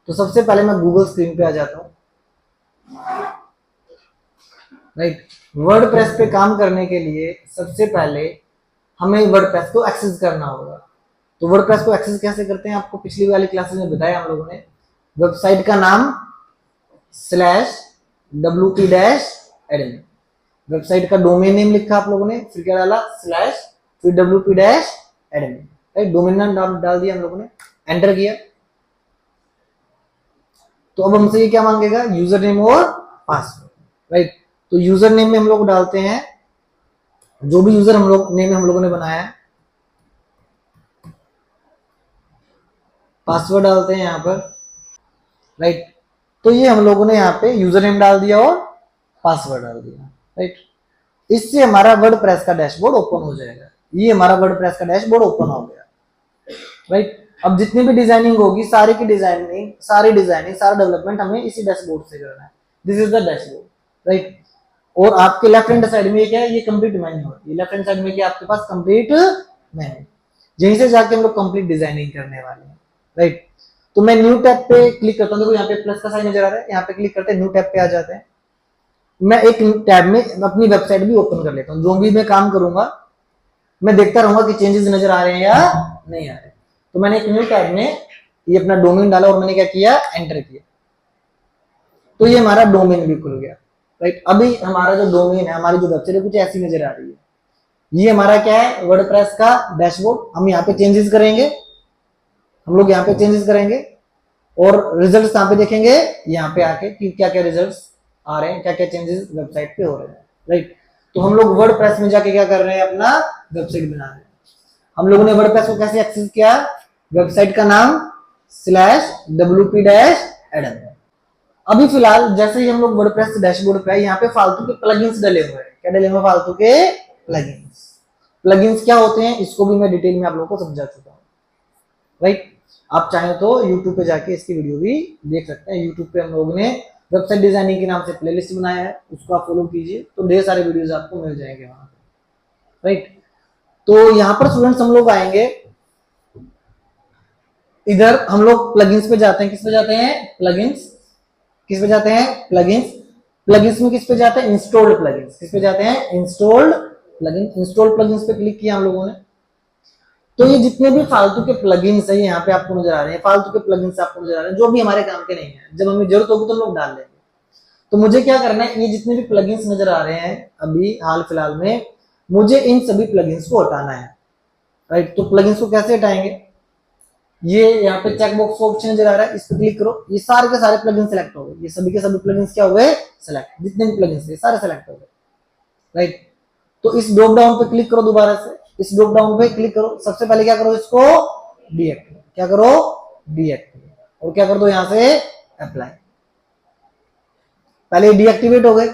तो सबसे पहले मैं गूगल स्क्रीन पे आ जाता हूँ। राइट, वर्डप्रेस पे काम करने के लिए सबसे पहले हमें वर्डप्रेस को एक्सेस करना होगा। तो वर्डप्रेस को एक्सेस कैसे करते हैं, आपको पिछली वाली क्लासेस में बताया हम लोगों ने। वेबसाइट का नाम /wp-admin, वेबसाइट का डोमेन नेम लिखा आप लोगों ने, फिर क्या डाला फिर wp-admin, राइट, डोमेन नाम डाल दिया हम लोगों ने, एंटर किया। तो अब हमसे ये क्या मांगेगा, यूजर नेम और पासवर्ड, राइट। तो यूजर नेम में हम लोग डालते हैं जो भी यूजर नेम हम लोगों ने बनाया है, पासवर्ड डालते हैं यहाँ पर, राइट। तो ये हम लोगों ने यहाँ पे यूजर नेम डाल दिया और पासवर्ड डाल दिया, राइट। इससे हमारा वर्डप्रेस का डैशबोर्ड ओपन हो जाएगा। ये हमारा वर्डप्रेस का डैशबोर्ड ओपन हो गया, राइट। अब जितनी भी डिजाइनिंग होगी, सारी डिजाइनिंग, सारा डेवलपमेंट हमें इसी डैशबोर्ड से करना है। This is the dashboard, right. और आपके लेफ्ट हैंड साइड में क्या है, ये कंप्लीट मेन्यू है। लेफ्ट हैंड साइड में क्या आपके पास कंप्लीट मेन्यू, यहीं से जाके हम लोग कंप्लीट डिजाइनिंग करने वाले हैं, राइट। तो मैं न्यू टैब पे क्लिक करता हूँ, देखो यहाँ पे प्लस का साइन नजर आ रहा है, यहाँ पे क्लिक करते हैं, न्यू टैब पे आ जाते हैं। मैं एक टैब में अपनी वेबसाइट भी ओपन कर लेता हूँ। जो भी मैं काम करूंगा मैं देखता रहूंगा कि चेंजेस नजर आ रहे हैं या नहीं आ रहे। तो मैंने एक न्यू टैब में ये अपना डोमेन डाला और मैंने क्या किया, एंटर किया। तो ये हमारा डोमेन भी खुल गया, राइट। अभी हमारा जो डोमेन है, हमारी जो वेबसाइट है, कुछ ऐसी नजर आ रही है। ये हमारा क्या है, वर्डप्रेस का डैशबोर्ड। हम यहाँ पे चेंजेस करेंगे, हम लोग यहाँ पे चेंजेस करेंगे और रिजल्ट्स यहाँ पे देखेंगे, यहाँ पे आके कि क्या क्या रिजल्ट्स आ रहे हैं, क्या क्या चेंजेस वेबसाइट पे हो रहे हैं, राइट। तो हम लोग वर्डप्रेस में जाके क्या कर रहे हैं, अपना वेबसाइट बना रहे हैं। हम लोगों ने वर्डप्रेस को कैसे एक्सेस किया, वेबसाइट का नाम /wp-admin। अभी फिलहाल जैसे ही हम लोग वर्डप्रेस डैशबोर्ड पे, यहाँ पे फालतू के प्लगइन्स डले हुए हैं। क्या डले हुए हैं, फालतू के प्लगइन्स। प्लगइन्स क्या होते हैं, इसको भी मैं डिटेल में आप लोगों को समझा चुका हूँ, राइट। आप चाहें तो YouTube पे जाके इसकी वीडियो भी देख सकते हैं। YouTube पे हम लोगों ने वेबसाइट डिजाइनिंग के नाम से प्लेलिस्ट बनाया है, उसको आप फॉलो कीजिए, तो ढेर सारे वीडियोस आपको मिल जाएंगे वहां पे, राइट। तो यहाँ पर स्टूडेंट्स हम लोग आएंगे, इधर हम लोग प्लगइन्स पे जाते हैं। किस पे जाते हैं, प्लगइन्स। किस पे जाते हैं, प्लगइन्स। प्लगइन्स में किस पे जाते हैं, इंस्टॉल्ड प्लगइन्स। किस पे जाते हैं, इंस्टॉल्ड प्लगइन्स। इंस्टॉल्ड प्लगइन्स पे क्लिक किया हम लोगों ने। तो ये जितने भी फालतू के प्लगइन्स है, यहाँ पे आपको नजर आ रहे हैं, फालतू के प्लगइन्स आपको नजर आ रहे हैं, जो भी हमारे काम के नहीं है, जब हमें जरूरत होगी तो लोग डाल लेंगे। तो मुझे क्या करना है, ये जितने भी प्लगइन्स नजर आ रहे हैं अभी हाल फिलहाल में, मुझे इन सभी प्लगइन्स को हटाना है, राइट। तो प्लगइन्स को कैसे हटाएंगे, ये यहाँ पे चेक बॉक्स का ऑप्शन नजर आ रहा है, इस पर क्लिक करो। ये सारे के सारे प्लगइन्स सेलेक्ट हो गए, ये सभी के सभी प्लगइन्स क्या हो गए, सेलेक्ट। जितने भी प्लगइन्स थे सारे सेलेक्ट हो गए, राइट। तो इस ड्रॉप डाउन पे क्लिक करो, दोबारा से इस ड्रॉप डाउन पे क्लिक करो। सबसे पहले क्या करो, इसको डीएक्टिवेट। क्या करो, डीएक्टिवेट। और क्या कर दो यहाँ से, अप्लाई। पहले डीएक्टिवेट हो गए।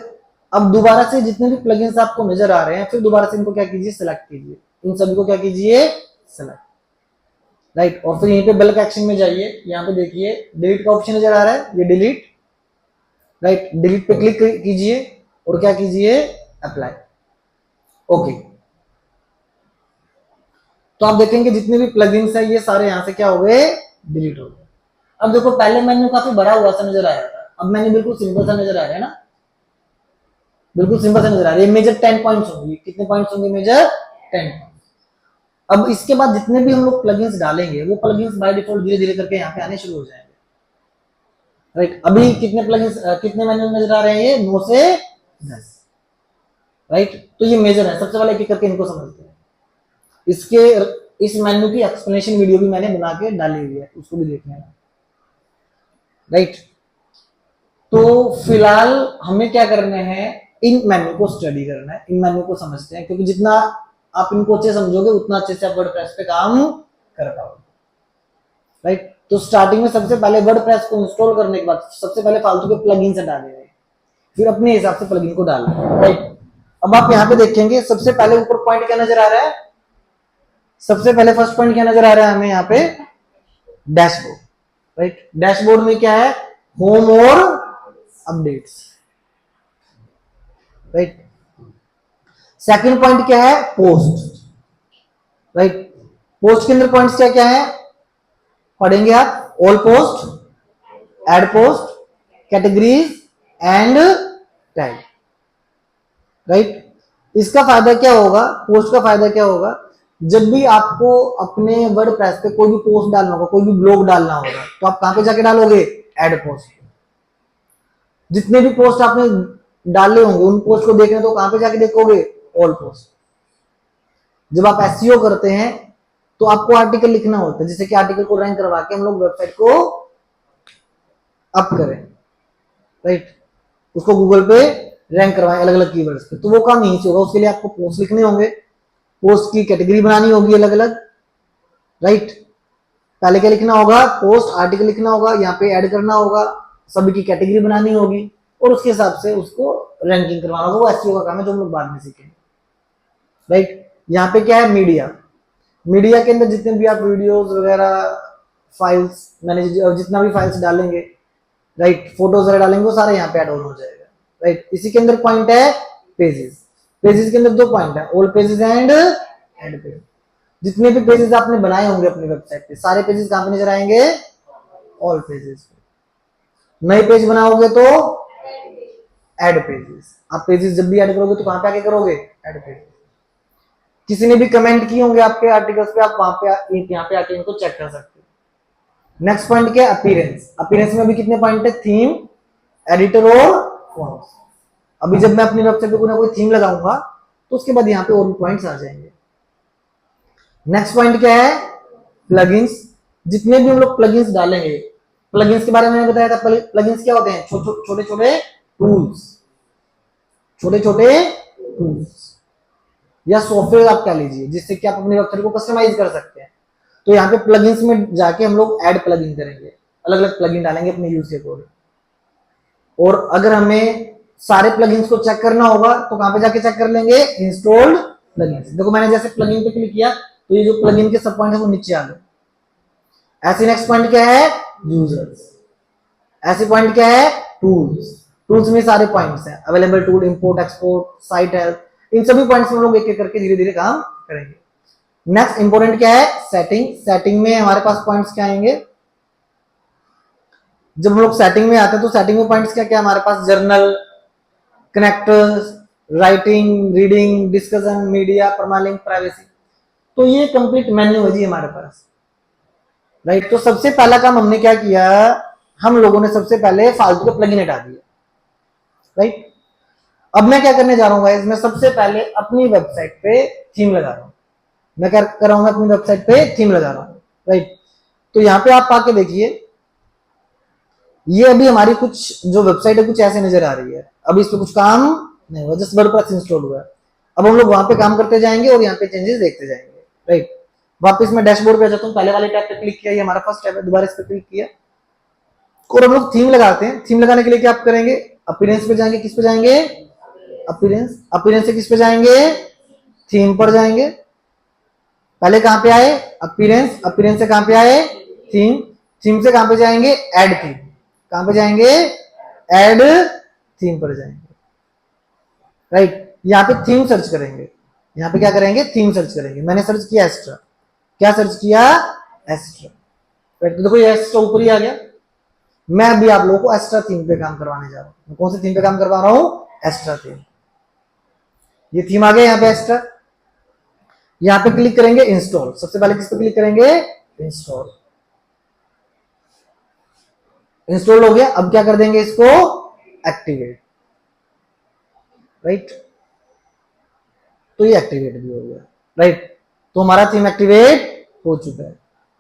अब दोबारा से जितने भी प्लगइन्स आपको नजर आ रहे हैं, फिर दोबारा से इनको क्या कीजिए, सेलेक्ट कीजिए। इन सभी को क्या कीजिए, सेलेक्ट, राइट। और फिर यहीं पे बल्क एक्शन में जाइए, यहाँ पे देखिए डिलीट का ऑप्शन नजर आ रहा है, ये डिलीट, राइट। डिलीट पे क्लिक कीजिए और क्या कीजिए, अप्लाई, ओके। तो आप देखेंगे जितने भी प्लगइन्स है ये सारे यहां से क्या हो गए, डिलीट हो गए। अब देखो पहले मेन्यू काफी बड़ा हुआ सा नजर आया था, अब मेन्यू बिल्कुल सिंपल सा नजर आ रहा है ना, बिल्कुल सिंपल सा नजर आ रहा है। मेजर 10 पॉइंट्स होंगे। कितने पॉइंट्स होंगे, मेजर 10। अब इसके बाद जितने भी हम लोग प्लगइन्स डालेंगे, वो प्लगइन्स बाय डिफॉल्ट धीरे धीरे करके यहाँ पे आने शुरू हो जाएंगे, राइट। अभी कितने प्लगइन्स, कितने मेन्यू नजर आ रहे हैं, ये 9 से 10, राइट। तो ये मेजर है। सबसे पहले एक करके इनको समझते हैं। इसके इस मेन्यू की एक्सप्लेनेशन वीडियो भी मैंने बना के डाली हुई है, उसको भी देख लेना, राइट। तो फिलहाल हमें क्या करना है, इन मेन्यू को स्टडी करना है, इन मेन्यू को समझते हैं, क्योंकि जितना आप इनको अच्छे समझोगे उतना अच्छे से आप वर्डप्रेस पे काम कर पाओगे, राइट। तो स्टार्टिंग में सबसे पहले वर्डप्रेस को इंस्टॉल करने के बाद सबसे पहले फालतू के प्लगइन से डालेंगे, फिर अपने हिसाब से प्लगइन को डालना, राइट। अब आप यहाँ पे देखेंगे सबसे पहले ऊपर पॉइंट क्या नजर आ रहा है, सबसे पहले फर्स्ट पॉइंट क्या नजर आ रहा है हमें यहाँ पे, डैशबोर्ड, राइट। डैशबोर्ड में क्या है, होम और अपडेट्स, राइट। सेकंड पॉइंट क्या है, पोस्ट, राइट। पोस्ट के अंदर पॉइंट्स क्या क्या है, पढ़ेंगे आप, all post, add post, categories and tag, right. इसका फायदा क्या होगा, पोस्ट का फायदा क्या होगा, जब भी आपको अपने वर्डप्रेस पे कोई भी पोस्ट डालना होगा, कोई भी ब्लॉग डालना होगा, तो आप कहां पे जाके डालोगे, एड पोस्ट। जितने भी पोस्ट आपने डाले होंगे उन पोस्ट को देखने तो कहां पे जाके देखोगे, ऑल पोस्ट। जब आप एसईओ करते हैं तो आपको आर्टिकल लिखना होता है, जिससे कि आर्टिकल को रैंक करवा के हम लोग वेबसाइट को अप करें, राइट, उसको गूगल पे रैंक करवाएं अलग अलग कीवर्ड्स पे। तो वो काम यहीं से होगा, उसके लिए आपको पोस्ट लिखने होंगे, पोस्ट की कैटेगरी बनानी होगी अलग अलग, राइट। पहले क्या लिखना होगा, पोस्ट आर्टिकल लिखना होगा, यहाँ पे ऐड करना होगा, सभी की कैटेगरी बनानी होगी और उसके हिसाब से उसको रैंकिंग करवाना होगा। वो एसईओ का काम है जो हम लोग बाद में सीखेंगे, राइट। यहाँ पे क्या है, मीडिया। मीडिया के अंदर जितने भी आप वीडियोस वगैरह, फाइल्स, मैंने जितना भी फाइल्स डालेंगे, राइट, फोटोज वगैरह डालेंगे, वो सारे यहाँ पे ऐड ऑन हो जाएगा, राइट। इसी के अंदर पॉइंट है पेजेस। पेजेस के अंदर दो पॉइंट है, all pages and add page. जितने भी पेजेस आपने बनाए होंगे अपनी वेबसाइट पे, सारे पेजेस कहां पे नजर आएंगे, ऑल पेजेस पे। नए पेज बनाओगे तो एड पेजेस। आप पेजेस जब भी ऐड करोगे तो कहां पे आके करोगे, एड पेजेस। किसी ने भी कमेंट किए होंगे आपके आर्टिकल्स पे, आप वहां पे यहाँ पे आके इनको चेक कर सकते हो। नेक्स्ट पॉइंट क्या है, अपीयरेंस। अपीयरेंस में भी कितने पॉइंट है, थीम, एडिटर और फॉन्ट्स। अभी जब मैं अपनी वेबसाइट पे कोई ना कोई थीम लगाऊंगा तो उसके बाद यहाँ पे और भी पॉइंट्स आ जाएंगे। नेक्स्ट पॉइंट क्या है, प्लगइन्स। जितने भी हम लोग प्लगइन्स डालेंगे, प्लगइन्स के बारे में मैंने बताया था, प्लगइन्स क्या होते हैं, छोटे छोटे टूल्स, छोटे छोटे टूल्स या सॉफ्टवेयर आप कह लीजिए, जिससे कि आप अपनी वेबसाइट को कस्टमाइज कर सकते हैं। तो यहाँ पे प्लगइन्स में जाके हम लोग ऐड प्लगइन करेंगे, अलग अलग प्लगइन डालेंगे अपने यूज के अकॉर्डिंग। और अगर हमें सारे प्लगइन्स को चेक करना होगा तो कहां पे जाके चेक कर लेंगे, इंस्टॉल्ड प्लगइन्स। देखो मैंने जैसे प्लगइन पे क्लिक किया तो ये जो प्लगइन के सब पॉइंट है वो नीचे आ गए। ऐसे नेक्स्ट पॉइंट क्या है, यूजर्स। ऐसे पॉइंट क्या है, टूल्स। टूल्स में सारे पॉइंट्स हैं, available tool, import, export, site help. इन सभी पॉइंट्स में हम लोग एक एक करके धीरे धीरे काम करेंगे। नेक्स्ट इंपॉर्टेंट क्या है, सेटिंग। सेटिंग में हमारे पास पॉइंट्स क्या आएंगे, जब हम लोग सेटिंग में आते हैं तो सेटिंग में पॉइंट्स क्या क्या हमारे पास, journal, connectors, writing, reading, discussion, media, permalink, privacy. तो ये कंप्लीट मेन्यू है जी हमारे पास, राइट। तो सबसे पहला काम हमने क्या किया, हम लोगों ने सबसे पहले फालतू के प्लगइन हटा दिया, राइट। अब मैं क्या करने जा रहा हूँ गाइस, मैं सबसे पहले अपनी वेबसाइट पे थीम लगा रहा हूँ। मैं क्या कर रहा हूँ, अपनी वेबसाइट पे थीम लगा रहा हूँ, राइट। तो यहाँ पे आप आके देखिए, ये अभी हमारी कुछ जो वेबसाइट है कुछ ऐसे नजर आ रही है। अभी इस पे कुछ काम नहीं हुआ, जस्ट वर्डप्रेस इंस्टॉल हुआ है। अब हम लोग वहां पे काम करते जाएंगे और यहाँ पे चेंजेस देखते जाएंगे, राइट। वापस मैं डैशबोर्ड पे आ जाता हूँ, पहले वाले टैब पे क्लिक किया, ये हमारा फर्स्ट टैब है, दोबारा इस पे क्लिक किया और हम लोग थीम लगाते हैं। थीम लगाने के लिए क्या आप करेंगे, अपीयरेंस पे जाएंगे, किस पे जाएंगे, अपीयरेंस। अपीयरेंस से किस पे जाएंगे, थीम पर जाएंगे। पहले कहां पे आए, अपीयरेंस। अपीयरेंस से कहां पे आए, थीम। थीम से कहां पे जाएंगे, ऐड थीम। कहां पे जाएंगे, ऐड थीम पर जाएंगे, राइट। यहाँ पे थीम सर्च करेंगे, यहाँ पे क्या करेंगे, थीम सर्च करेंगे। मैंने सर्च किया एस्ट्रा, क्या सर्च किया, एस्ट्रा, राइट। तो देखो ये एस्ट्रा ऊपर ही आ गया। मैं अभी आप लोगों को एस्ट्रा थीम पे काम करवाने जा रहा हूँ। मैं कौन सी थीम पे काम करवा रहा हूँ, एस्ट्रा थीम। ये थीम आ गया यहाँ पे एस्ट्रा। यहाँ पे क्लिक करेंगे इंस्टॉल। सबसे पहले किस पे क्लिक करेंगे, इंस्टॉल। इंस्टॉल हो गया। अब क्या कर देंगे, इसको एक्टिवेट, राइट। तो ये एक्टिवेट भी हो गया, राइट। तो हमारा थीम एक्टिवेट हो चुका है,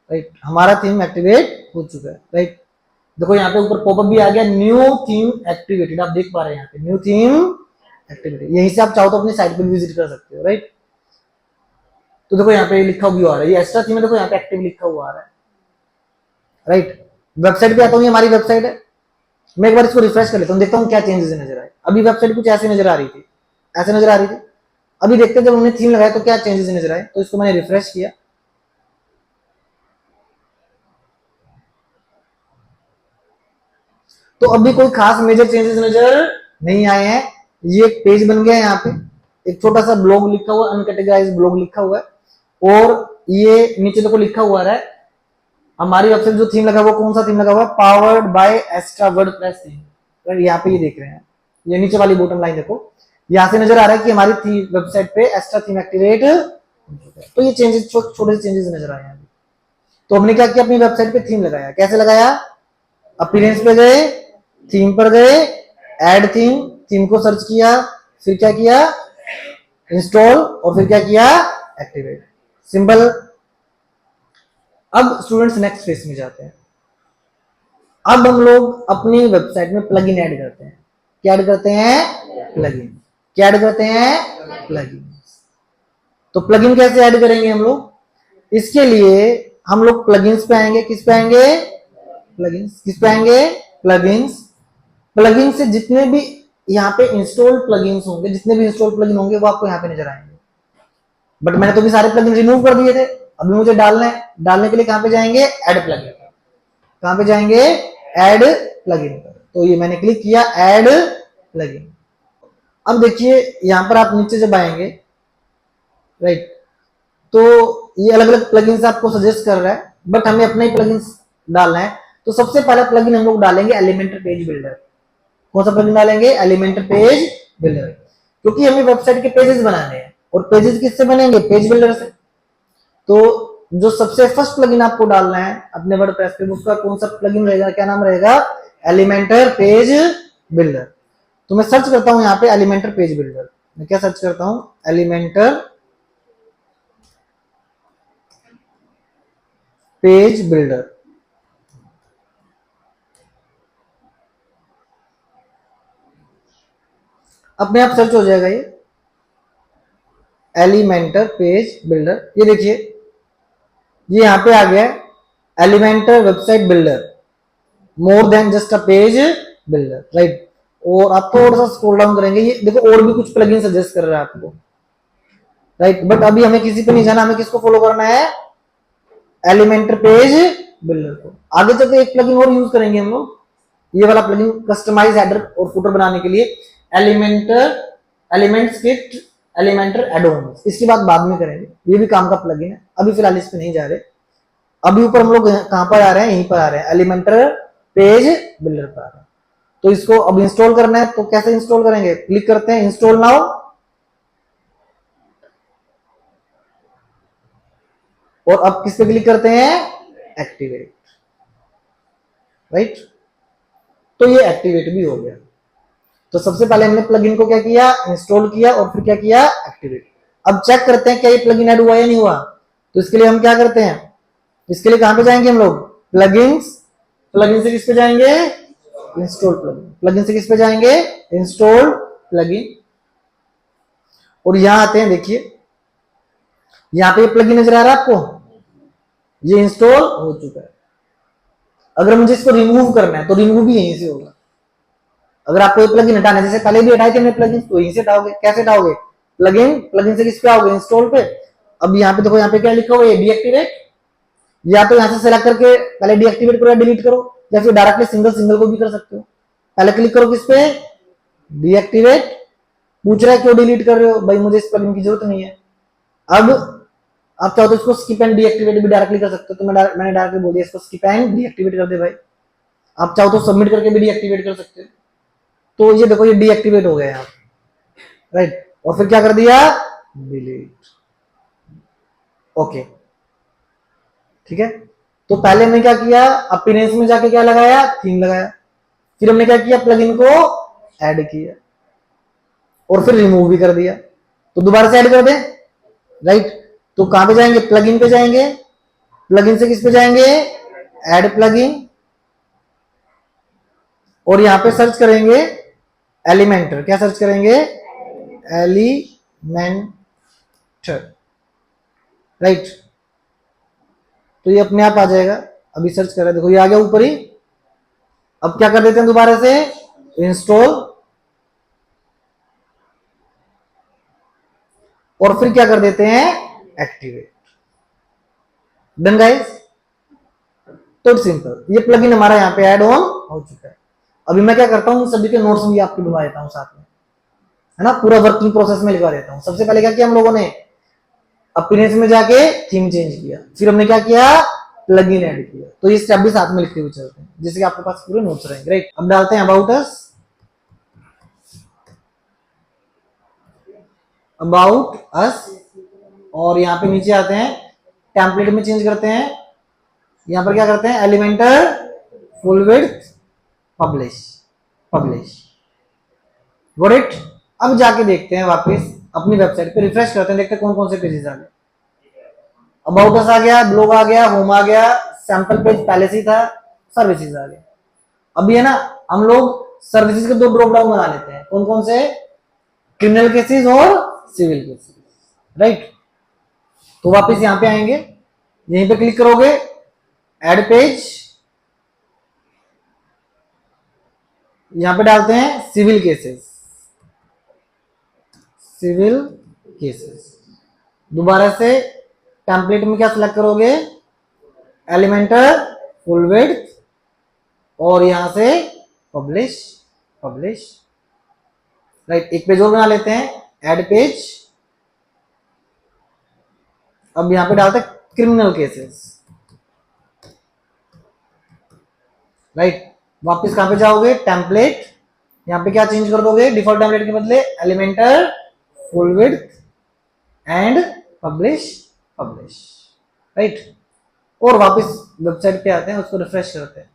राइट। हमारा थीम एक्टिवेट हो चुका है, राइट। देखो यहाँ पे ऊपर पॉपअप भी आ गया, न्यू थीम एक्टिवेटेड। आप देख पा रहे हैं यहाँ पे न्यू थीम एक्टिवेटेड। यहीं से आप चाहो तो अपनी साइट पर विजिट कर सकते हो, राइट। तो देखो यहाँ पे लिखा हुआ आ रहा है, ये एक्स्ट्रा थीम है, देखो यहाँ पे एक्टिव लिखा हुआ आ रहा है, राइट। वेबसाइट पे आता हूँ, ये हमारी वेबसाइट है। मैं एक बार इसको रिफ्रेश कर लेता हूँ, देखता हूँ क्या चेंजेस नजर आए। अभी वेबसाइट कुछ ऐसे नजर आ रही थी, ऐसे नजर आ रही थी। अभी देखते हैं जब हमने थीम लगाया तो क्या चेंजेस नजर आए। तो इसको मैंने रिफ्रेश किया, तो अभी कोई खास मेजर चेंजेस नजर नहीं आए हैं। ये एक पेज बन गया है, यहाँ पे एक छोटा सा ब्लॉग लिखा हुआ, अनकैटेगराइज्ड ब्लॉग लिखा हुआ है। और ये नीचे देखो लिखा हुआ है हमारी वेबसाइट जो थीम लगा हुआ कौन सा थीम लगा हुआ है, powered by Astra WordPress theme. यहाँ पे ये देख रहे हैं, ये नीचे वाली बॉटम लाइन देखो, यहाँ से नजर आ रहा है कि हमारी वेबसाइट पे एक्स्ट्रा थीम एक्टिवेट। तो ये चेंजेस, छोटे से चेंजेस नजर आए हैं। तो हमने क्या किया, अपनी वेबसाइट पे थीम लगाया। कैसे लगाया, अपीयरेंस पे गए, थीम पर गए, ऐड थीम, थीम को सर्च किया, फिर क्या किया, इंस्टॉल, और फिर क्या किया, एक्टिवेट। सिंपल। अब स्टूडेंट्स नेक्स्ट फेज में जाते हैं। अब हम लोग अपनी वेबसाइट में प्लगइन ऐड करते हैं। क्या ऐड करते हैं, प्लगइन। क्या ऐड करते हैं, प्लगइन। तो प्लगइन कैसे ऐड करेंगे हम लोग, इसके लिए हम लोग प्लगइन्स पे आएंगे। किस पे आएंगे, प्लगइन्स। किस पे आएंगे, प्लगइन्स। प्लगइन से जितने भी यहाँ पे इंस्टॉल प्लगइन्स होंगे, जितने भी इंस्टॉल प्लगइन होंगे वो आपको यहाँ पे नजर आएंगे। बट मैंने तो भी सारे प्लगइन रिमूव कर दिए थे, अभी मुझे डालना है। डालने के लिए कहां पे जाएंगे, ऐड प्लगइन। कहां पे जाएंगे, ऐड प्लगइन पर। तो ये मैंने क्लिक किया, ऐड प्लगइन। अब देखिए यहां पर आप नीचे जब आएंगे, राइट, तो ये अलग अलग प्लगइन्स आपको सजेस्ट कर रहा है, बट हमें अपने ही प्लगइन्स डालना है। तो सबसे पहला प्लगइन हम लोग डालेंगे एलिमेंटर पेज बिल्डर। कौन सा प्लगइन डालेंगे, एलिमेंटर पेज बिल्डर, क्योंकि हमें वेबसाइट के पेजेस बनाने हैं। और पेजेस किससे बनेंगे, पेज बिल्डर से। तो जो सबसे फर्स्ट प्लगइन आपको डालना है अपने वर्डप्रेस पे, उसका कौन सा प्लगइन रहेगा, क्या नाम रहेगा, एलिमेंटर पेज बिल्डर। तो मैं सर्च करता हूं यहाँ पे एलिमेंटर पेज बिल्डर। मैं क्या सर्च करता हूं, एलिमेंटर पेज बिल्डर। अपने आप सर्च हो जाएगा ये एलिमेंटर पेज बिल्डर। ये देखिए ये यहां पे आ गया Elementor website builder, more than just a page builder, right. और आप थोड़ा सा स्क्रॉल डाउन करेंगे, ये देखो और भी कुछ प्लगइन सजेस्ट कर रहा है आपको, राइट। बट अभी हमें किसी पे नहीं जाना, हमें किसको फॉलो करना है, एलिमेंटर पेज बिल्डर को। आगे चलते एक प्लगइन और यूज करेंगे हम लोग, ये वाला प्लगइन कस्टमाइज हेडर और फुटर बनाने के लिए, एलिमेंट स्क्रिप्ट एलिमेंटर एडोन्स। इसकी बात बाद में करेंगे, ये भी काम का प्लगइन है, अभी फिलहाल इस पे नहीं जा रहे। अभी ऊपर हम लोग कहां पर आ रहे हैं, यहीं पर आ रहे हैं, एलिमेंटर पेज बिल्डर पर आ रहे हैं। तो इसको अब इंस्टॉल करना है, तो कैसे इंस्टॉल करेंगे, क्लिक करते हैं इंस्टॉल नाउ, और अब किस पे क्लिक करते हैं, एक्टिवेट, राइट। तो ये एक्टिवेट भी हो गया। तो सबसे पहले हमने प्लगइन को क्या किया, इंस्टॉल किया, और फिर क्या किया, एक्टिवेट। अब चेक करते हैं क्या ये प्लगइन ऐड हुआ या नहीं हुआ। तो इसके लिए हम क्या करते हैं, इसके लिए कहां पे जाएंगे हम लोग, प्लगइन्स। प्लगइन से किस पे जाएंगे, इंस्टॉल प्लगइन। प्लगइन से किस पे जाएंगे, इंस्टॉल प्लगइन। और यहां आते हैं, देखिए यहां पे प्लगइन नजर आ रहा है आपको, ये इंस्टॉल हो चुका है। अगर मुझे इसको रिमूव करना है तो रिमूव भी यहीं से होगा। अगर आपको प्लगइन हटाना है, जैसे पहले भी हटाए थे हमने प्लगइन, तो यहीं से हटाओगे। कैसे हटाओगे, प्लगइन, प्लगइन से किस पे आओगे, इंस्टॉल पे। अब यहाँ पे देखो, यहाँ पे क्या लिखा हुआ है, डीएक्टिवेट। या तो यहाँ से सेलेक्ट करके पहले डीएक्टिवेट करो या डिलीट करो, या फिर डायरेक्टली सिंगल सिंगल को भी कर सकते हो। पहले क्लिक करो किस पे, डीएक्टिवेट। पूछ रहा है क्यों डिलीट कर रहे हो, भाई मुझे इस प्लगइन की जरूरत नहीं है। अब आप चाहो तो इसको स्किप एंड डीएक्टिवेट भी डायरेक्टली कर सकते हो, तो मैंने डायरेक्टली बोल दिया इसको स्किप एंड डीएक्टिवेट कर दे भाई। आप चाहो तो सबमिट करके भी डीएक्टिवेट कर सकते हो। तो ये देखो ये डीएक्टिवेट हो गया यहाँ, राइट। और फिर क्या कर दिया, डिलीट। ओके, ठीक है। तो पहले हमने क्या किया, अपीयरेंस में जाके क्या लगाया, थीम लगाया। फिर हमने क्या किया, प्लगइन को ऐड किया, और फिर रिमूव भी कर दिया। तो दोबारा से ऐड कर दें, राइट। तो कहां पे जाएंगे, प्लगइन पे जाएंगे। प्लगइन से किस पे जाएंगे, ऐड प्लगइन, और यहां पे सर्च करेंगे एलिमेंटर। क्या सर्च करेंगे, एलिमेंटर, राइट। तो ये अपने आप आ जाएगा, अभी सर्च कर रहा है, देखो ये आ गया ऊपर ही। अब क्या कर देते हैं दोबारा से, इंस्टॉल, और फिर क्या कर देते हैं, एक्टिवेट। Done guys. तो सिंपल, ये प्लगइन हमारा यहाँ पे ऐड ऑन हो चुका है। अभी मैं क्या करता हूँ, सभी के नोट्स भी आपको बनवा देता हूँ साथ में, है ना, पूरा वर्किंग प्रोसेस में लिखवा देता हूँ। सबसे पहले क्या किया हम लोगों ने, अपीयरेंस में जाके थीम चेंज किया। फिर हमने क्या किया, प्लग इन ऐड किया। तो ये स्टेप भी साथ में लिखते हुए चलते हैं, जिससे कि आपके पास पूरे नोट्स रहेंगे, राइट। अब डालते हैं अबाउट अस, अबाउट अस, और यहाँ पे नीचे आते हैं, टेम्पलेट में चेंज करते हैं, यहाँ पर क्या करते हैं, Elementor full width publish, publish, got it. अब जाके देखते हैं वापस अपनी वेबसाइट पे, रिफ्रेश करते हैं, देखते हैं कौन कौन से पेजेस आ गए। अबाउट अस आ गया, ब्लॉग आ गया, होम आ गया, सैंपल पेज पहले से ही था, सर्विसेज आ गया। अभी है ना, हम लोग सर्विसेज के 2 ड्रॉप डाउन बना लेते हैं, कौन कौन से, क्रिमिनल केसेस और सिविल केसेस, राइट। तो वापस यहां पे आएंगे, यहीं पे क्लिक करोगे, ऐड पेज, यहां पे डालते हैं सिविल केसेस, सिविल केसेस। दोबारा से टेम्पलेट में क्या सिलेक्ट करोगे, एलिमेंटर फुल विड्थ, और यहां से पब्लिश, पब्लिश, राइट। एक पेज और बना लेते हैं, ऐड पेज। अब यहां पे डालते हैं क्रिमिनल केसेस, राइट। वापस कहां पे जाओगे, टेम्पलेट, यहां पे क्या चेंज कर दोगे, डिफॉल्ट टेम्पलेट के बदले Elementor full width and publish, publish, right. और वापस वेबसाइट पे आते हैं, उसको रिफ्रेश करते हैं।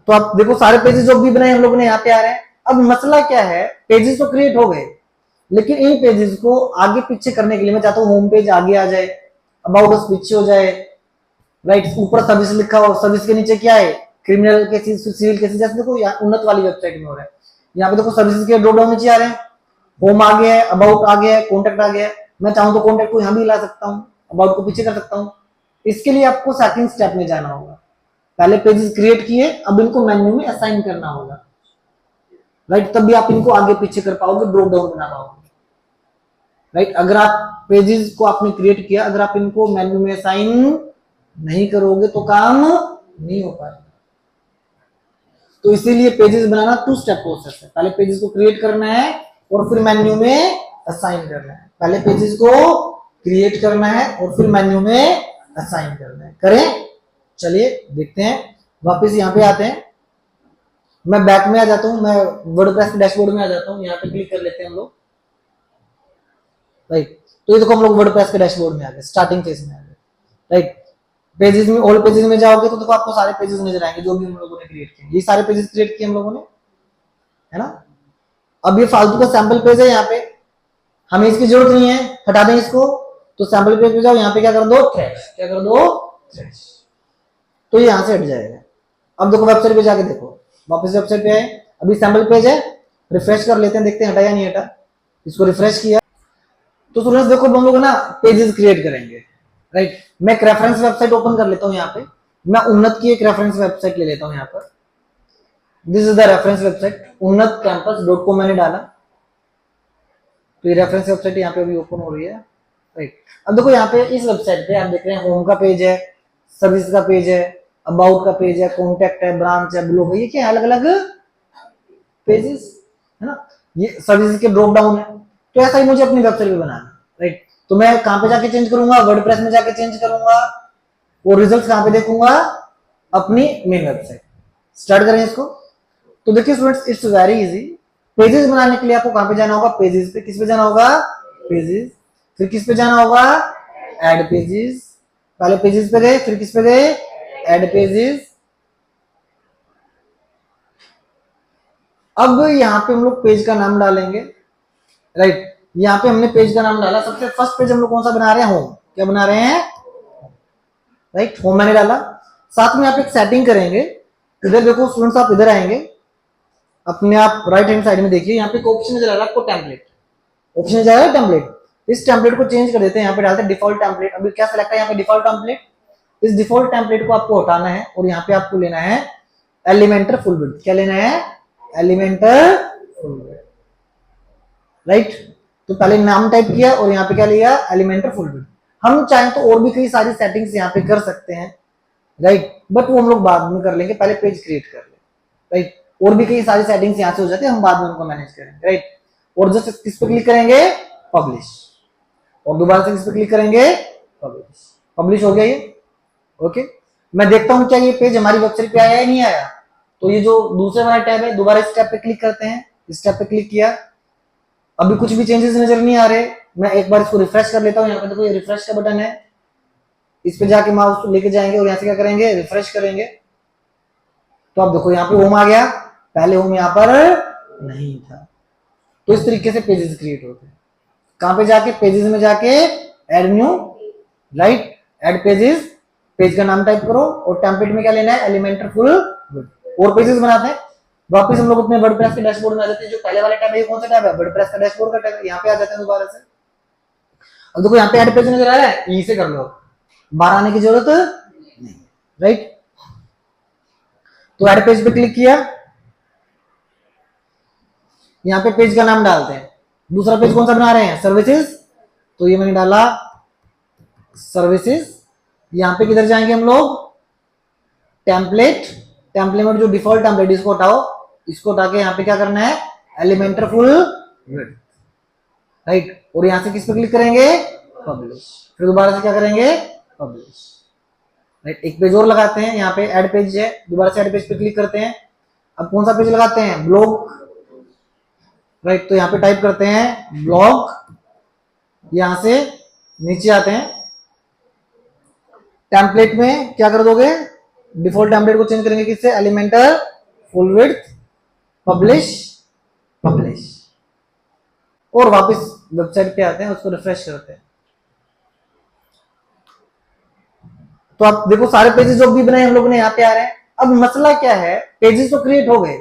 तो आप देखो सारे पेजेस जो भी बनाए हम लोगों ने यहाँ पे आ रहे हैं। अब मसला क्या है, पेजेस तो क्रिएट हो गए, लेकिन इन पेजेस को आगे पीछे करने के लिए मैं चाहता हूँ होम पेज आगे आ जाए, अबाउट अस पीछे हो जाए, राइट। ऊपर सर्विस लिखा हो, सर्विस के नीचे क्या है, क्रिमिनल केसेस, सिविल केसेस, जैसे देखो यहाँ उन्नत वाली वेबसाइट में हो रहा है। यहाँ पे देखो सर्विसेज के ड्रॉप डाउन नीचे आ रहे हैं, होम आ गया है, अबाउट आ गया है, कॉन्टेक्ट आ गया है। मैं चाहूँ तो कॉन्टेक्ट को यहाँ भी ला सकता हूँ, अबाउट को पीछे कर सकता हूँ। इसके लिए आपको सेकंड स्टेप में जाना होगा। पहले पेजेस क्रिएट किए, अब इनको मेन्यू में असाइन करना होगा, राइट। तब भी आप इनको आगे पीछे कर पाओगे, ड्रॉप डाउन बना पाओगे, राइट। अगर आप पेजेस को आपने क्रिएट किया, अगर आप इनको मेन्यू में असाइन नहीं करोगे तो काम नहीं हो पाएगा। तो इसीलिए पेजेस बनाना 2 स्टेप प्रोसेस है। पहले पेजेस को क्रिएट करना है और फिर मेन्यू में असाइन करना है। पहले पेजेस को क्रिएट करना है और फिर मेन्यू में असाइन करना है। करें, चलिए देखते हैं। वापस यहाँ पे आते हैं, मैं बैक में आ जाता हूँ, मैं वर्डप्रेस के डैशबोर्ड में आ जाता हूँ। यहाँ पे क्लिक कर लेते हैं हम लोग, राइट। तो ये देखो हम लोग वर्डप्रेस के डैशबोर्ड में आ गए, स्टार्टिंग फेज में आ गए, राइट। पेजेस में, ऑल पेजेस में जाओगे तो देखो आपको सारे पेजेस नजर आएंगे जो भी हम लोगों ने क्रिएट किए। ये सारे पेजेस क्रिएट किए हम लोगों ने, है ना। अब ये फालतू का सैंपल पेज है, यहाँ पे हमें इसकी जरूरत नहीं है, हटा दें इसको। तो सैंपल पेज पे जाओ, यहाँ पे क्या कर दो, ट्रैश, क्या कर दो, ट्रैश। तो ये यहाँ से हट जाएगा। अब देखो वेबसाइट पे जाके देखो, वापस वेबसाइट पे आए, अभी सैंपल पेज है, रिफ्रेश कर लेते हैं, देखते हैं हटा या नहीं हटा। इसको रिफ्रेश किया तो स्टूडेंट्स देखो हम लोग ना पेजेस क्रिएट करेंगे, राइट। मैं एक रेफरेंस वेबसाइट ओपन कर लेता हूँ। यहाँ पे मैं उन्नत की एक रेफरेंस वेबसाइट ले लेता हूँ। यहाँ पर this is the reference website, उन्नत campus.com मैंने डाला। तो ये रेफरेंस वेबसाइट यहाँ पे अभी ओपन हो रही है, राइट। अब देखो यहाँ पे इस वेबसाइट पे आप देख रहे हैं, होम का पेज है, सर्विस का पेज है, अबाउट का पेज है, कॉन्टेक्ट है, ब्रांच है, ब्लॉग है। ये क्या अलग अलग पेजेस है ना, ये सर्विस के ड्रॉप डाउन है। तो ऐसा ही मुझे अपनी वेबसाइट पे बनाना, राइट। तो मैं कहां पे जाके चेंज करूंगा, वर्डप्रेस में जाके चेंज करूंगा, और रिजल्ट्स कहां पे देखूंगा, अपनी मेन वेबसाइट। स्टार्ट करें इसको। तो देखिए students, it's very easy. Pages बनाने के लिए आपको कहां पे जाना होगा, पेजेस पे। किस पे जाना होगा, पेजेस। फिर किस पे जाना होगा, ऐड पेजेस। पहले पेजेस पे गए, फिर किस पे गए, ऐड पेजेस। अब यहाँ पे हम लोग पेज का नाम डालेंगे, राइट। यहाँ पे हमने पेज का नाम डाला। सबसे फर्स्ट पेज हम लोग कौन सा बना रहे हैं, होम। क्या बना रहे हैं, राइट, होम मैंने डाला। साथ में आप एक सेटिंग करेंगे। इधर देखो स्टूडेंट्स, आप इधर आएंगे अपने, आप राइट हैंड साइड में देखिए, यहाँ पे एक ऑप्शन नजर आ रहा है आपको, टेम्पलेट। ऑप्शन नजर आ रहा है टेम्पलेट। इस टेम्पलेट को चेंज कर देते हैं, यहाँ पे डालते हैं डिफॉल्ट टेम्पलेट। अभी क्या सिलेक्ट है यहाँ पे, डिफॉल्ट टेम्पलेट। इस डिफॉल्ट टेम्पलेट को आपको हटाना है और यहाँ पे आपको लेना है एलिमेंटर फुल विड्थ। क्या लेना है, एलिमेंटर फुल विड्थ, राइट। तो पहले नाम टाइप किया और यहाँ पे क्या लिया, एलिमेंटर फुल विड्थ। हम चाहें तो और भी कई सारी सेटिंग्स यहाँ पे कर सकते हैं, राइट, बट वो हम लोग बाद में कर लेंगे, पहले पेज क्रिएट कर ले, राइट। और भी कई सारी सेटिंग्स यहाँ से हो जाती है, हम बाद में उनको मैनेज करेंगे, राइट। और जस्ट किस पे क्लिक करेंगे, पब्लिश। और दोबारा से किस पे क्लिक करेंगे, पब्लिश। पब्लिश हो गया ये, ओके। मैं देखता हूं क्या ये पेज हमारी वेबसाइट पे आया है नहीं आया। तो ये जो दूसरे वाला टैब है, दोबारा इस टैब पे क्लिक करते हैं, इस टैब पे क्लिक किया, अभी कुछ भी चेंजेस नजर नहीं आ रहे। मैं एक बार इसको रिफ्रेश कर लेता हूँ। यहाँ पे देखो ये रिफ्रेश का बटन है, इस पे जाके माउस लेके जाएंगे और यहाँ से क्या करेंगे, रिफ्रेश करेंगे। तो अब देखो यहाँ पे होम आ गया, पहले होम यहाँ पर नहीं था। तो इस तरीके से पेजेस क्रिएट होते हैं। कहां पे जाके, पेजेस में जाके add new, right, add pages, page का नाम टाइप करो और टेम्पलेट में क्या लेना है, एलिमेंटर फुल विड्थ। और पेजेस बनाते हैं। वापस हम लोग अपने वर्डप्रेस के डैशबोर्ड में आ जाते हैं। जो पहले वाला टैब है, कौन सा टैब है, वर्डप्रेस का डैशबोर्ड का टैब है। यहाँ पे आ जाते हैं दोबारा से। अब देखो यहाँ पे एड पेज नजर आ रहा है, यहीं से कर लो, बाहर आने की जरूरत नहीं, राइट। तो एड पेज पे क्लिक किया, यहाँ पे पेज का नाम डालते हैं। दूसरा पेज कौन सा बना रहे हैं, सर्विसेज, तो ये मैंने डाला सर्विसेज। यहाँ पे किधर जाएंगे हम लोग, टेम्पलेट, टेम्पलेट में जो डिफॉल्ट टेम्पलेट इसको हटाओ, इसको हटा के यहाँ पे क्या करना है, एलिमेंटर फुल विड्थ, राइट। और यहाँ से किस पे क्लिक करेंगे, पब्लिश। फिर दोबारा से क्या करेंगे, पब्लिश, राइट। एक पेज और लगाते हैं, यहाँ पे एड पेज है, दोबारा से एड पेज पे क्लिक करते हैं। अब कौन सा पेज लगाते हैं, ब्लॉग, राइट। तो यहाँ पे टाइप करते हैं ब्लॉग, यहां से नीचे आते हैं, टेम्पलेट में क्या कर दोगे, डिफॉल्ट टेम्पलेट को चेंज करेंगे किससे, Elementor full width, publish, publish. और वापस वेबसाइट पे आते हैं, उसको रिफ्रेश करते हैं। तो आप देखो सारे पेजेस जो भी बनाए हम लोगों ने यहाँ पे आ रहे हैं। अब मसला क्या है, पेजेस तो क्रिएट हो गए,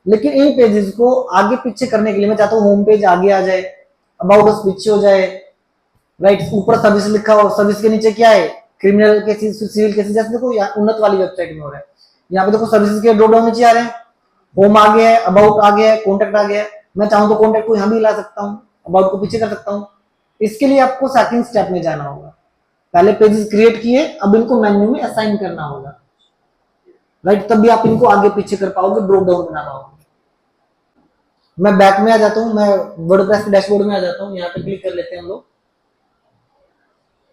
लेकिन इन पेजेस को आगे पीछे करने के लिए मैं चाहता हूँ होम पेज आगे आ जाए, अबाउट अस पीछे हो जाए, राइट। ऊपर सर्विस लिखा हो, सर्विस के नीचे क्या है, क्रिमिनल केसेस, सिविल केसेस, जैसे देखो उन्नत वाली वेबसाइट में हो रहा है। यहाँ पे देखो सर्विसेज के ड्रॉप डाउन नीचे आ रहे हैं, होम आ गया है, अबाउट आ गया है, कॉन्टेक्ट आ गया है। मैं चाहूँ तो कॉन्टेक्ट को यहाँ भी ला सकता हूँ, अबाउट को पीछे कर सकता हूँ। इसके लिए आपको सेकंड स्टेप में जाना होगा। पहले पेजेस क्रिएट किए, अब इनको मेन्यू में असाइन करना होगा, राइट। तब भी आप इनको आगे पीछे कर पाओगे, ड्रॉप डाउन बना पाओगे। मैं बैक में आ जाता हूँ, मैं वर्डप्रेस के डैशबोर्ड में आ जाता हूँ, यहाँ पे क्लिक कर लेते हैं हम लोग,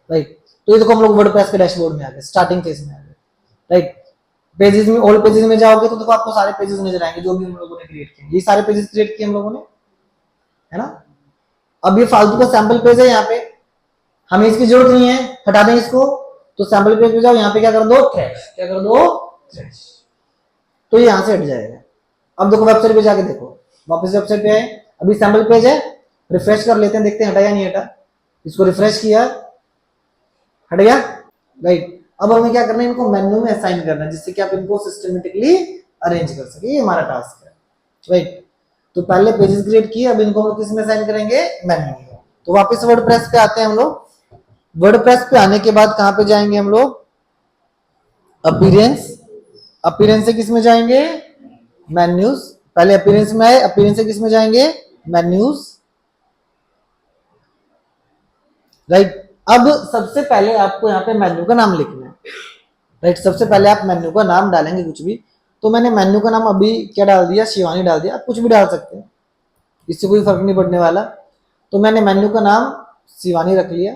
राइट। तो ये देखो हम लोग वर्डप्रेस के डैशबोर्ड में आ गए, स्टार्टिंग पेज में आ गए, राइट। पेजेस में, ऑल पेजेस में जाओगे तो देखो आपको सारे पेजेस नजर आएंगे जो भी हम लोगों ने क्रिएट किए। ये सारे पेजेस क्रिएट किए हम लोगों ने, है ना। अब ये फालतू का सैंपल पेज है, यहाँ पे हमें इसकी जरूरत नहीं है, हटा दें इसको। तो सैंपल पेज पे जाओ, यहाँ पे क्या कर दो, ट्रैश, क्या कर दो, ट्रैश। तो ये यहाँ से हट जाएगा। अब देखो वेबसाइट पे जाके देखो, वापस वेबसाइट पे आए, अभी सैंपल पेज है, रिफ्रेश कर लेते हैं, देखते हैं हटा या नहीं हटा। इसको रिफ्रेश किया, हट गया, राइट। अब हमें क्या करना है, इनको मेन्यू में असाइन करना है, जिससे कि आप इनको सिस्टमेटिकली अरेंज कर सके। ये हमारा टास्क है, राइट। तो पहले पेजेस क्रिएट किए, अब इनको हम किस में असाइन करेंगे, मेन्यू में। तो वापस वर्डप्रेस पे आते हैं हम लोग। वर्डप्रेस पे आने के बाद कहां पे जाएंगे हम लोग, अपीयरेंस, अपीयरेंस से किस में जाएंगे, मेन्यूज। पहले अपीयरेंस में आए, अपीयरेंस से किस में जाएंगे, मेन्यूज, राइट। अब सबसे पहले आपको यहाँ पे मेन्यू का नाम लिखना है, राइट। सबसे पहले आप मेन्यू का नाम डालेंगे कुछ भी। तो मैंने मेन्यू का नाम अभी क्या डाल दिया, शिवानी डाल दिया। आप कुछ भी डाल सकते हैं, इससे कोई फर्क नहीं पड़ने वाला। तो मैंने मेन्यू का नाम शिवानी रख लिया।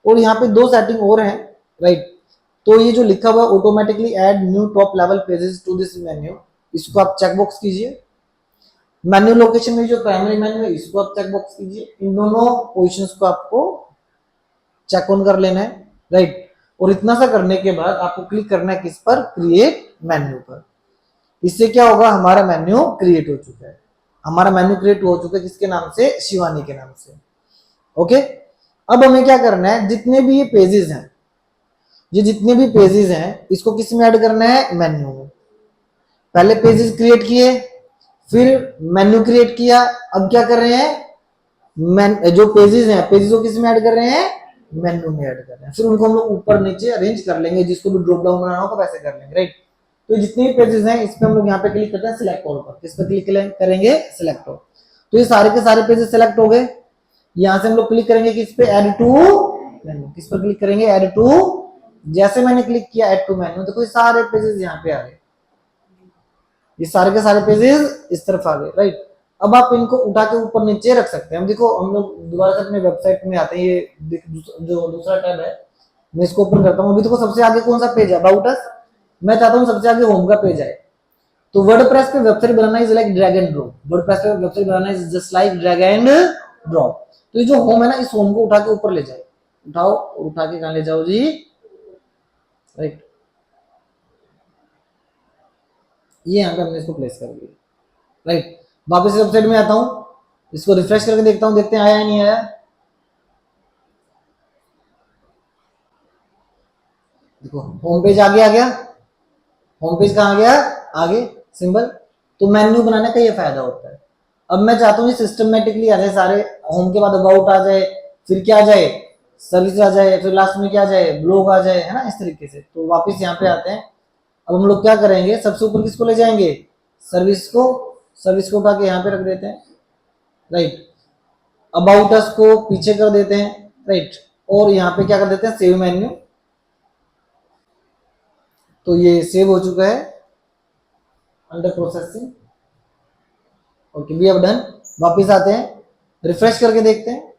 और यहाँ पे दो सेटिंग और हैं, राइट। तो ये जो लिखा हुआ automatically add new top level pages to this menu, इसको आप चेकबॉक्स कीजिए। मेन्यू लोकेशन में जो प्राइमरी मेन्यू है, इसको आप चेकबॉक्स कीजिए। इन दोनों पोजिशंस को आपको चेक ऑन कर लेना है, राइट। और इतना सा करने के बाद आपको क्लिक करना है किस पर, क्रिएट मेन्यू पर। इससे क्या होगा, हमारा मेन्यू क्रिएट हो चुका है। हमारा मेन्यू क्रिएट हो चुका है किसके नाम से, शिवानी के नाम से, ओके। अब हमें क्या करना है, जितने भी ये पेजेस हैं, ये जितने भी पेजेस हैं, इसको किस में ऐड करना है, मेन्यू में। पहले पेजेस क्रिएट किए, फिर मेन्यू क्रिएट किया। अब क्या कर रहे हैं, जो पेजेस हैं, पेजेस को किस में ऐड कर रहे हैं, मेन्यू में ऐड कर रहे हैं। फिर उनको हम लोग ऊपर नीचे अरेंज कर लेंगे, जिसको भी ड्रॉप डाउन बनाना होगा वैसे कर लेंगे, राइट। तो जितने भी पेजेस हैं, इस पे हम लोग यहाँ पे क्लिक करते हैं, सिलेक्ट ऑल पर। किस पर क्लिक करेंगे, सिलेक्ट ऑल। तो ये सारे के सारे पेजेस सिलेक्ट हो गए। यहाँ से हम लोग क्लिक करेंगे किस पे, ऐड टू मेन्यू। किस पर क्लिक करेंगे, ऐड टू। जैसे मैंने क्लिक किया ऐड टू मेन्यू, देखो ये सारे पेजेस यहाँ पे आ गए, ये सारे के सारे पेजेस इस तरफ आ गए, राइट। अब आप इनको उठा के ऊपर नीचे रख सकते हैं। हम देखो, हम लोग दोबारा से अपने वेबसाइट में आते हैं, ये जो दूसरा टैब है, मैं इसको ओपन करता हूँ। अभी देखो सबसे आगे कौन सा पेज है, अबाउट अस। मैं चाहता हूँ सबसे आगे होम का पेज आए। तो वर्डप्रेस पे वेबसाइट बनाना is like drag and drop. WordPress पे वेबसाइट बनाना is just like drag and drop. तो ये जो होम है ना, इस होम को उठा के ऊपर ले जाओ, उठाओ और उठा के कहां ले जाओ जी, राइट। ये यहाँ पे हमने इसको प्लेस कर दिया, राइट। वापस वेबसाइट में आता हूँ, इसको रिफ्रेश करके देखता हूँ, देखते हैं आया नहीं आया। देखो होम पेज आगे आ गया। होम पेज कहाँ आ गया, आगे सिंबल। तो मेन्यू बनाने का ये फायदा होता है। अब मैं चाहता हूँ सिस्टमेटिकली आ जाए सारे, होम के बाद अबाउट आ जाए, फिर क्या आ जाए, सर्विस आ जाए, फिर लास्ट में क्या आ जाए, ब्लॉग आ जाए, है ना, इस तरीके से। तो वापस यहाँ पे आते हैं। अब हम लोग क्या करेंगे, सबसे ऊपर किसको ले जाएंगे, सर्विस को। सर्विस को उठा के यहाँ पे रख देते हैं, राइट। अबाउट अस को पीछे कर देते हैं, राइट। और यहाँ पे क्या कर देते हैं, सेव मेन्यू। तो ये सेव हो चुका है, under processing. Okay, we have done. वापस आते हैं, रिफ्रेश करके देखते हैं।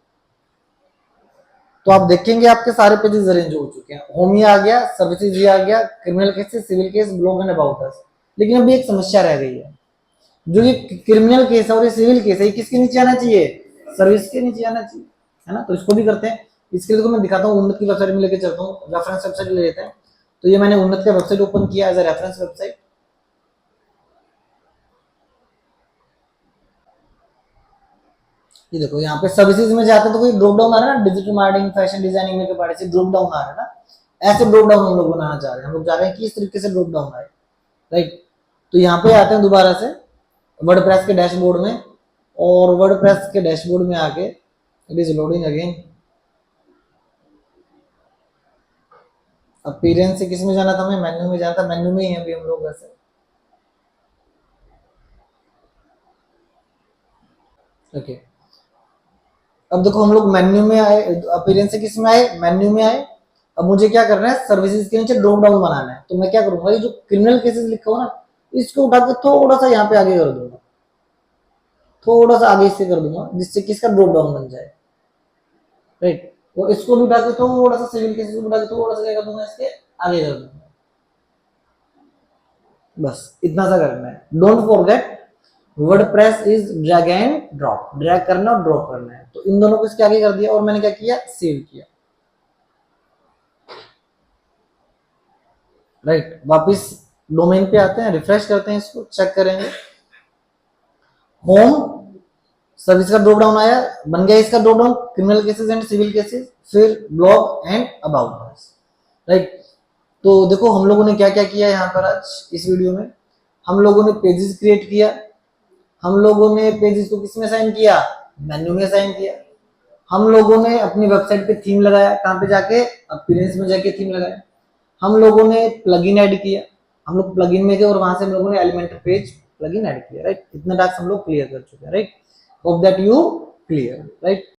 तो आप देखेंगे आपके सारे पेजेस अरेंज हो चुके हैं। होम ये आ गया, सर्विसेज ये आ गया, criminal cases, civil case, blog and about us. लेकिन अभी एक समस्या रह गई है, जो ये क्रिमिनल केस है और ये सिविल केस है, ये किसके नीचे आना चाहिए, सर्विस के नीचे आना चाहिए, है ना। तो इसको भी करते हैं। इसके लिए तो मैं दिखाता हूँ, उन्नत की वेबसाइट में लेके चलता हूँ, रेफरेंस वेबसाइट ले लेते हैं। तो ये मैंने उन्नत का वेबसाइट ओपन किया एज अ रेफरेंस वेबसाइट। ये देखो यहाँ पे सर्विसेज में जाते हैं तो कोई ड्रॉप डाउन आ रहा है ना, digital marketing, fashion designing, makeup artist, से ड्रॉप डाउन आ रहा है ना। ऐसे ड्रॉप डाउन हम लोग बनाना चाह रहे हैं। हम लोग चाह रहे हैं कि इस तरीके से ड्रॉप डाउन आए, राइट। तो यहाँ पे आते हैं दोबारा से वर्डप्रेस के डैशबोर्ड में, और वर्डप्रेस के डैशबोर्ड में आके it is loading again. Appearance से किस में जाना था, हमें मेन्यू में जाना था, मेन्यू में ही है अभी हम लोग वैसे, ओके। अब देखो हम लोग मेन्यू में आए, अपीयरेंस से किस में आए, मेन्यू में आए। अब मुझे क्या करना है, सर्विसेज के नीचे ड्रॉप डाउन बनाना है। तो मैं क्या करूंगा, ये जो क्रिमिनल केसेस लिखा हो ना, इसको उठा के थोड़ा सा यहाँ पे आगे कर दूंगा, थोड़ा सा आगे इससे कर दूंगा, जिससे कि इसका ड्रॉप डाउन बन जाए, राइट। और इसको भी उठा के थोड़ा सा, सिविल केसेस को उठा के थोड़ा सा क्या कर दूंगा, इसके आगे कर दूंगा। बस इतना सा करना है। Don't forget, WordPress is drag and drop, drag करना और ड्रॉप करना है। तो इन दोनों को इसके आगे कर दिया, और मैंने क्या किया, सेव किया, राइट। वापिस डोमेन पे आते हैं, रिफ्रेश करते हैं, इसको चेक करेंगे। होम सर्विस का ड्रॉप डाउन आया, बन गया इसका drop down, criminal cases and civil cases, फिर blog and about us, right. तो देखो हम लोगों ने क्या क्या किया यहाँ पर आज इस वीडियो में। हम लोगों ने पेजेस क्रिएट किया, हम लोगों ने पेजेस को किसमें साइन किया, मेन्यू में साइन किया। हम लोगों ने अपनी वेबसाइट पे थीम लगाया, कहाँ पे जाके, अपीयरेंस में जाके थीम लगाया। हम लोगों ने प्लगइन ऐड किया, हम लोग प्लगइन में गए और वहां से हम लोगों ने एलिमेंटर पेज प्लगइन ऐड किया, राइट। इतना टास्क हम लोग क्लियर कर चुके हैं, right. Hope that you clear, right.